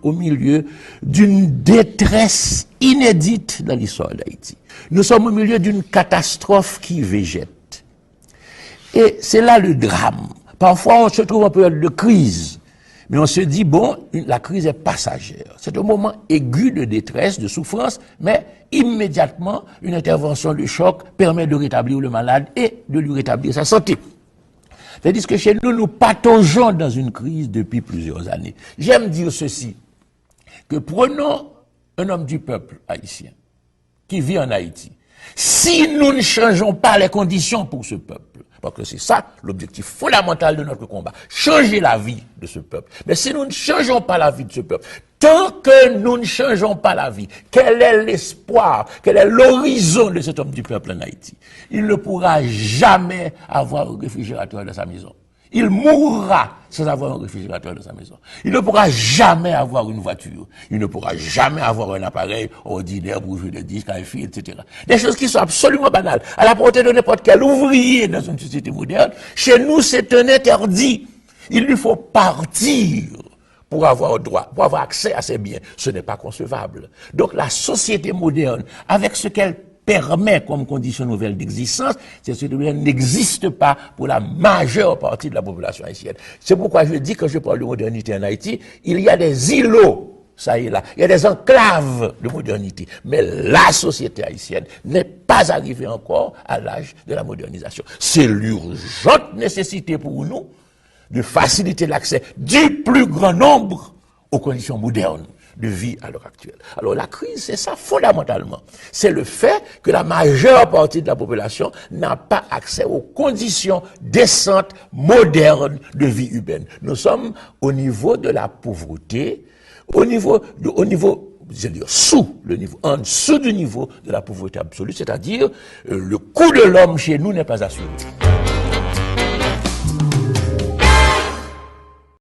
au milieu d'une détresse inédite dans l'histoire d'Haïti. Nous sommes au milieu d'une catastrophe qui végète. Et c'est là le drame. Parfois, on se trouve en période de crise. Mais on se dit, bon, la crise est passagère. C'est un moment aigu de détresse, de souffrance, mais immédiatement, une intervention de choc permet de rétablir le malade et de lui rétablir sa santé. C'est-à-dire que chez nous, nous pataugeons dans une crise depuis plusieurs années. J'aime dire ceci, que prenons un homme du peuple haïtien qui vit en Haïti. Si nous ne changeons pas les conditions pour ce peuple, parce que c'est ça l'objectif fondamental de notre combat, changer la vie de ce peuple. Mais si nous ne changeons pas la vie de ce peuple, tant que nous ne changeons pas la vie, quel est l'espoir, quel est l'horizon de cet homme du peuple en Haïti? Il ne pourra jamais avoir un réfrigérateur dans sa maison. Il mourra sans avoir un réfrigérateur dans sa maison. Il ne pourra jamais avoir une voiture. Il ne pourra jamais avoir un appareil ordinaire pour jouer des disques, un fil, etc. Des choses qui sont absolument banales, à la portée de n'importe quel ouvrier dans une société moderne. Chez nous, c'est un interdit. Il lui faut partir pour avoir droit, pour avoir accès à ces biens. Ce n'est pas concevable. Donc la société moderne, avec ce qu'elle permet comme condition nouvelle d'existence, cette société moderne n'existe pas pour la majeure partie de la population haïtienne. C'est pourquoi je dis, quand je parle de modernité en Haïti, il y a des îlots, ça et là, il y a des enclaves de modernité. Mais la société haïtienne n'est pas arrivée encore à l'âge de la modernisation. C'est l'urgente nécessité pour nous de faciliter l'accès du plus grand nombre aux conditions modernes de vie à l'heure actuelle. Alors la crise, c'est ça fondamentalement. C'est le fait que la majeure partie de la population n'a pas accès aux conditions décentes, modernes de vie humaine. Nous sommes au niveau de la pauvreté, au niveau, je veux dire, en dessous du niveau de la pauvreté absolue, c'est-à-dire le coût de l'homme chez nous n'est pas assuré.